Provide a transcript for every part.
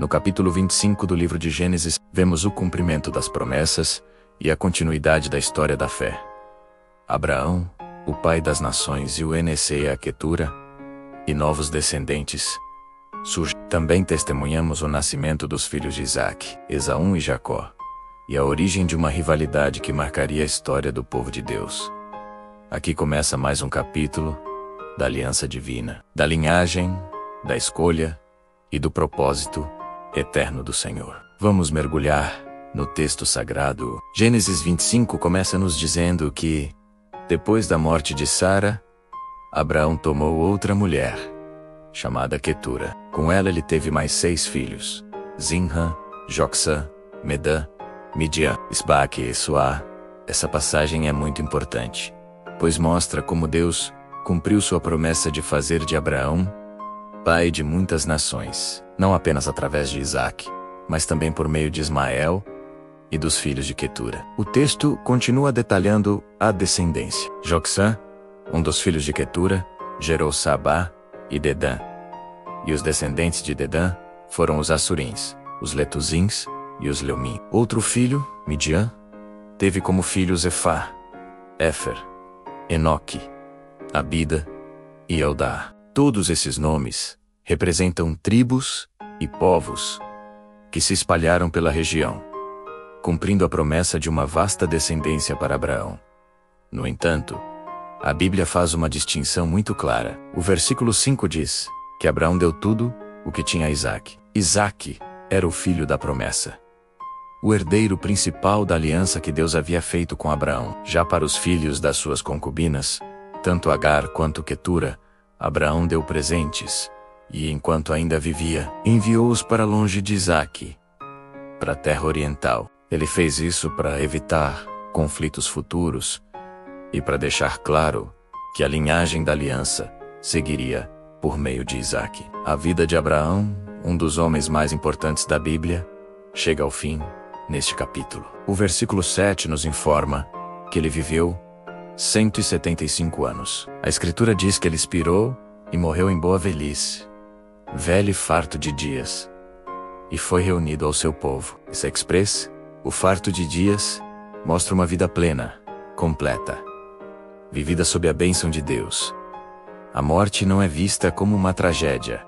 No capítulo 25 do livro de Gênesis, vemos o cumprimento das promessas e a continuidade da história da fé. Abraão, o pai das nações, e o a Quetura, e novos descendentes. Também testemunhamos o nascimento dos filhos de Isaac, Esaú e Jacó, e a origem de uma rivalidade que marcaria a história do povo de Deus. Aqui começa mais um capítulo da aliança divina, da linhagem, da escolha e do propósito eterno do Senhor. Vamos mergulhar no texto sagrado. Gênesis 25 começa nos dizendo que, depois da morte de Sara, Abraão tomou outra mulher, chamada Quetura. Com ela ele teve mais 6 filhos: Zinra, Joksã, Medã, Midian, Isbaque e Suá. Essa passagem é muito importante, pois mostra como Deus cumpriu sua promessa de fazer de Abraão pai de muitas nações, não apenas através de Isaac, mas também por meio de Ismael e dos filhos de Quetura. O texto continua detalhando a descendência. Joksã, um dos filhos de Quetura, gerou Sabá e Dedã. E os descendentes de Dedã foram os Assurins, os Letuzins e os Leumim. Outro filho, Midian, teve como filhos Efá, Éfer, Enoque, Abida e Eldá. Todos esses nomes representam tribos e povos que se espalharam pela região, cumprindo a promessa de uma vasta descendência para Abraão. No entanto, a Bíblia faz uma distinção muito clara. O versículo 5 diz que Abraão deu tudo o que tinha a Isaac. Isaac era o filho da promessa, o herdeiro principal da aliança que Deus havia feito com Abraão. Já para os filhos das suas concubinas, tanto Agar quanto Quetura, Abraão deu presentes, e enquanto ainda vivia, enviou-os para longe de Isaac, para a terra oriental. Ele fez isso para evitar conflitos futuros e para deixar claro que a linhagem da aliança seguiria por meio de Isaac. A vida de Abraão, um dos homens mais importantes da Bíblia, chega ao fim neste capítulo. O versículo 7 nos informa que ele viveu 175 anos. A Escritura diz que ele expirou e morreu em boa velhice, velho e farto de dias, e foi reunido ao seu povo. Essa expressa, o farto de dias, mostra uma vida plena, completa, vivida sob a bênção de Deus. A morte não é vista como uma tragédia,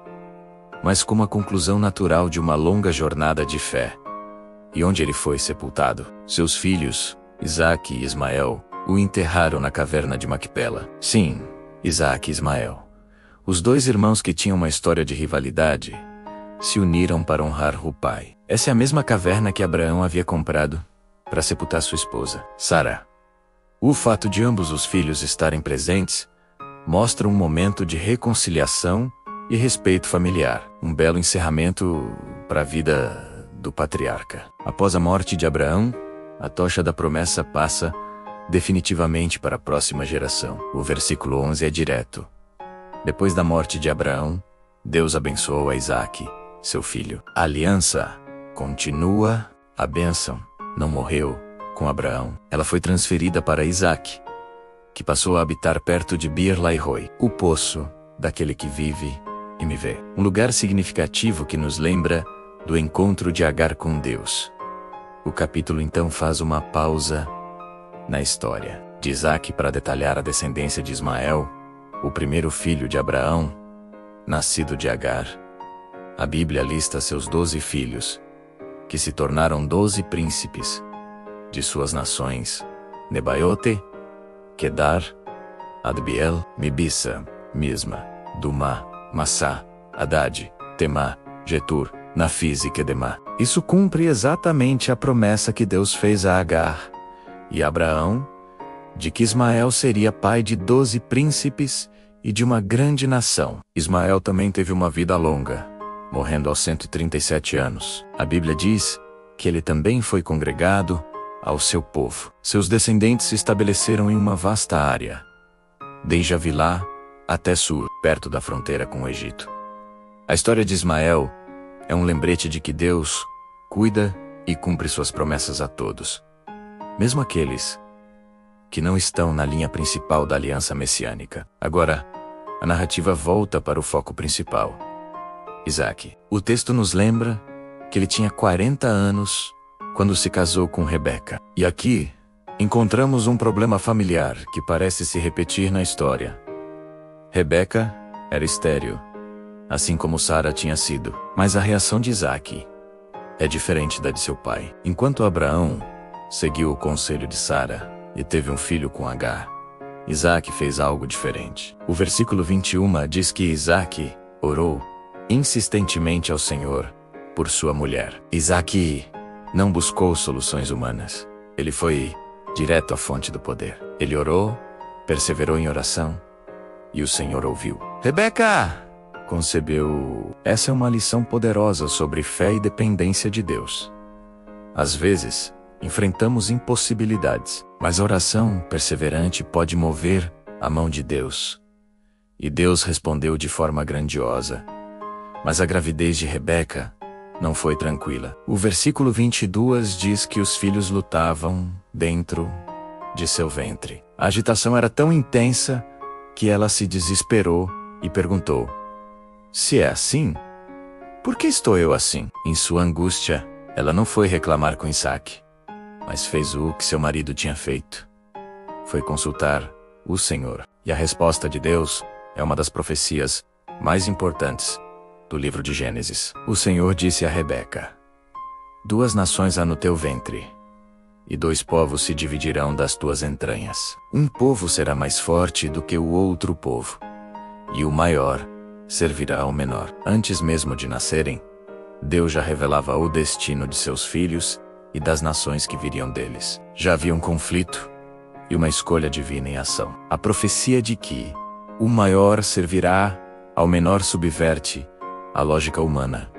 mas como a conclusão natural de uma longa jornada de fé. E onde ele foi sepultado, seus filhos, Isaac e Ismael, o enterraram na caverna de Macpela. Sim, Isaac e Ismael, os dois irmãos que tinham uma história de rivalidade, se uniram para honrar o pai. Essa é a mesma caverna que Abraão havia comprado para sepultar sua esposa, Sara. O fato de ambos os filhos estarem presentes mostra um momento de reconciliação e respeito familiar, um belo encerramento para a vida do patriarca. Após a morte de Abraão, a tocha da promessa passa definitivamente para a próxima geração. O versículo 11 é direto. Depois da morte de Abraão, Deus abençoou a Isaac, seu filho. A aliança continua, a bênção não morreu com Abraão. Ela foi transferida para Isaac, que passou a habitar perto de Beer-Lahai-roi, o poço daquele que vive e me vê. Um lugar significativo que nos lembra do encontro de Agar com Deus. O capítulo então faz uma pausa na história de Isaac para detalhar a descendência de Ismael, o primeiro filho de Abraão, nascido de Agar. A Bíblia lista seus 12 filhos, que se tornaram 12 príncipes de suas nações: Nebaiote, Quedar, Adbiel, Mibissa, Misma, Dumá, Massá, Haddad, Temá, Getur, Nafis e Quedemá. Isso cumpre exatamente a promessa que Deus fez a Agar e Abraão, de que Ismael seria pai de 12 príncipes e de uma grande nação. Ismael também teve uma vida longa, morrendo aos 137 anos. A Bíblia diz que ele também foi congregado ao seu povo. Seus descendentes se estabeleceram em uma vasta área, desde Avilá até Sur, perto da fronteira com o Egito. A história de Ismael é um lembrete de que Deus cuida e cumpre suas promessas a todos, mesmo aqueles que não estão na linha principal da aliança messiânica. Agora, a narrativa volta para o foco principal: Isaac. O texto nos lembra que ele tinha 40 anos quando se casou com Rebeca. E aqui encontramos um problema familiar que parece se repetir na história. Rebeca era estéril, assim como Sara tinha sido, mas a reação de Isaque é diferente da de seu pai. Enquanto Abraão seguiu o conselho de Sara e teve um filho com Agar, Isaque fez algo diferente. O versículo 21 diz que Isaque orou insistentemente ao Senhor por sua mulher. Isaque não buscou soluções humanas. Ele foi direto à fonte do poder. Ele orou, perseverou em oração, e o Senhor ouviu. Rebeca concebeu. Essa é uma lição poderosa sobre fé e dependência de Deus. Às vezes, enfrentamos impossibilidades, mas a oração perseverante pode mover a mão de Deus. E Deus respondeu de forma grandiosa. Mas a gravidez de Rebeca não foi tranquila. O versículo 22 diz que os filhos lutavam dentro de seu ventre. A agitação era tão intensa que ela se desesperou e perguntou: se é assim, por que estou eu assim? Em sua angústia, ela não foi reclamar com Isaque, mas fez o que seu marido tinha feito. Foi consultar o Senhor. E a resposta de Deus é uma das profecias mais importantes do livro de Gênesis. O Senhor disse a Rebeca: 2 nações há no teu ventre, e 2 povos se dividirão das tuas entranhas. Um povo será mais forte do que o outro povo, e o maior servirá ao menor. Antes mesmo de nascerem, Deus já revelava o destino de seus filhos e das nações que viriam deles. Já havia um conflito e uma escolha divina em ação. A profecia de que o maior servirá ao menor subverte a lógica humana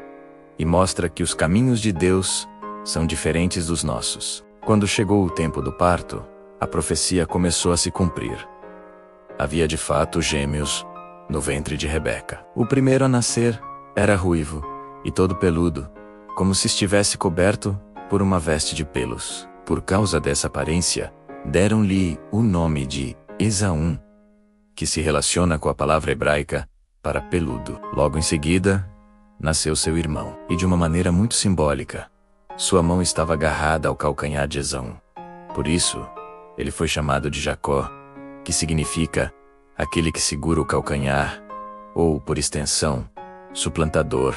e mostra que os caminhos de Deus são diferentes dos nossos. Quando chegou o tempo do parto, a profecia começou a se cumprir. Havia de fato gêmeos no ventre de Rebeca. O primeiro a nascer era ruivo e todo peludo, como se estivesse coberto por uma veste de pelos. Por causa dessa aparência, deram-lhe o nome de Esaú, que se relaciona com a palavra hebraica para peludo. Logo em seguida, nasceu seu irmão, e de uma maneira muito simbólica, sua mão estava agarrada ao calcanhar de Esaú. Por isso, ele foi chamado de Jacó, que significa aquele que segura o calcanhar, ou, por extensão, suplantador,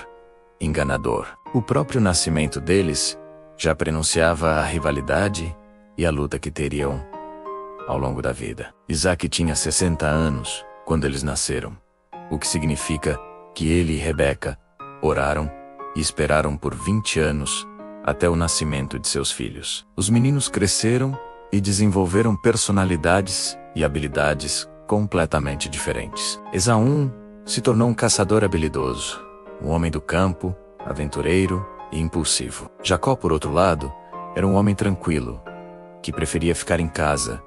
enganador. O próprio nascimento deles já prenunciava a rivalidade e a luta que teriam ao longo da vida. Isaque tinha 60 anos quando eles nasceram, o que significa que ele e Rebeca oraram e esperaram por 20 anos até o nascimento de seus filhos. Os meninos cresceram e desenvolveram personalidades e habilidades completamente diferentes. Esaú se tornou um caçador habilidoso, um homem do campo, aventureiro e impulsivo. Jacó, por outro lado, era um homem tranquilo, que preferia ficar em casa,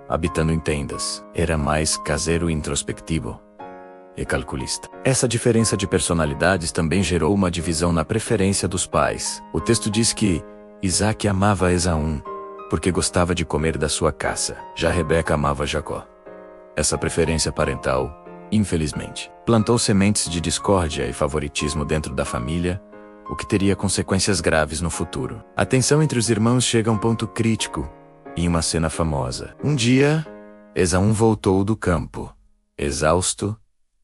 habitando em tendas. Era mais caseiro e introspectivo e calculista. Essa diferença de personalidades também gerou uma divisão na preferência dos pais. O texto diz que Isaque amava Esaú porque gostava de comer da sua caça. Já Rebeca amava Jacó. Essa preferência parental, infelizmente, plantou sementes de discórdia e favoritismo dentro da família, o que teria consequências graves no futuro. A tensão entre os irmãos chega a um ponto crítico em uma cena famosa. Um dia, Esaú voltou do campo, exausto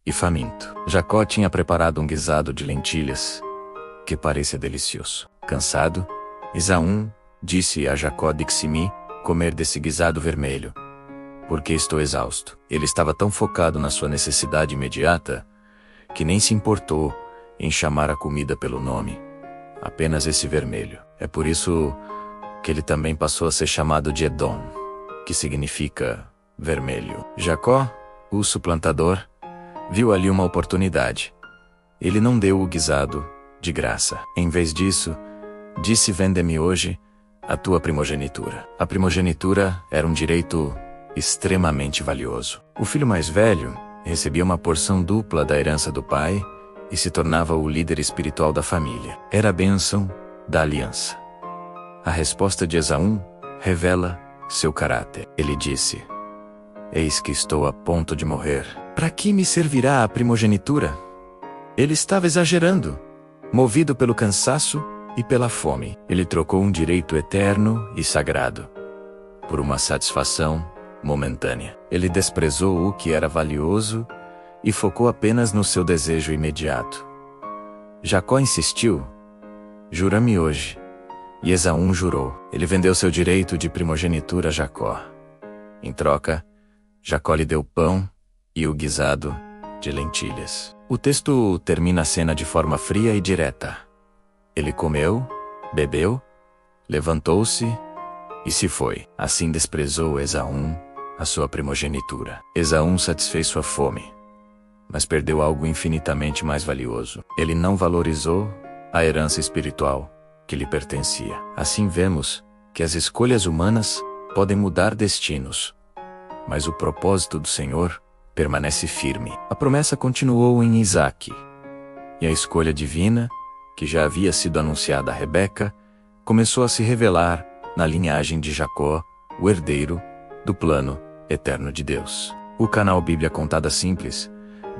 e faminto. Jacó tinha preparado um guisado de lentilhas, que parecia delicioso. Cansado, Esaú disse a Jacó: deixe-me comer desse guisado vermelho, porque estou exausto. Ele estava tão focado na sua necessidade imediata, que nem se importou em chamar a comida pelo nome, apenas esse vermelho. É por isso que ele também passou a ser chamado de Edom, que significa vermelho. Jacó, o suplantador, viu ali uma oportunidade. Ele não deu o guisado de graça. Em vez disso, disse: vende-me hoje a tua primogenitura. A primogenitura era um direito extremamente valioso. O filho mais velho recebia uma porção dupla da herança do pai e se tornava o líder espiritual da família. Era a bênção da aliança. A resposta de Esaú revela seu caráter. Ele disse: eis que estou a ponto de morrer. Para que me servirá a primogenitura? Ele estava exagerando, movido pelo cansaço e pela fome. Ele trocou um direito eterno e sagrado por uma satisfação momentânea. Ele desprezou o que era valioso e focou apenas no seu desejo imediato. Jacó insistiu: "Jura-me hoje." E Esaú jurou. Ele vendeu seu direito de primogenitura a Jacó. Em troca, Jacó lhe deu pão e o guisado de lentilhas. O texto termina a cena de forma fria e direta. Ele comeu, bebeu, levantou-se e se foi. Assim desprezou Esaú a sua primogenitura. Esaú satisfez sua fome, mas perdeu algo infinitamente mais valioso. Ele não valorizou a herança espiritual que lhe pertencia. Assim vemos que as escolhas humanas podem mudar destinos, mas o propósito do Senhor permanece firme. A promessa continuou em Isaque, e a escolha divina, que já havia sido anunciada a Rebeca, começou a se revelar na linhagem de Jacó, o herdeiro do plano eterno de Deus. O canal Bíblia Contada Simples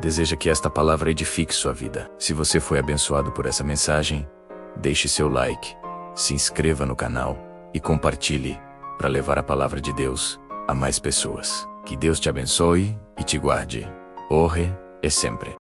deseja que esta palavra edifique sua vida. Se você foi abençoado por essa mensagem, deixe seu like, se inscreva no canal e compartilhe para levar a palavra de Deus a mais pessoas. Que Deus te abençoe e te guarde, hoje e sempre.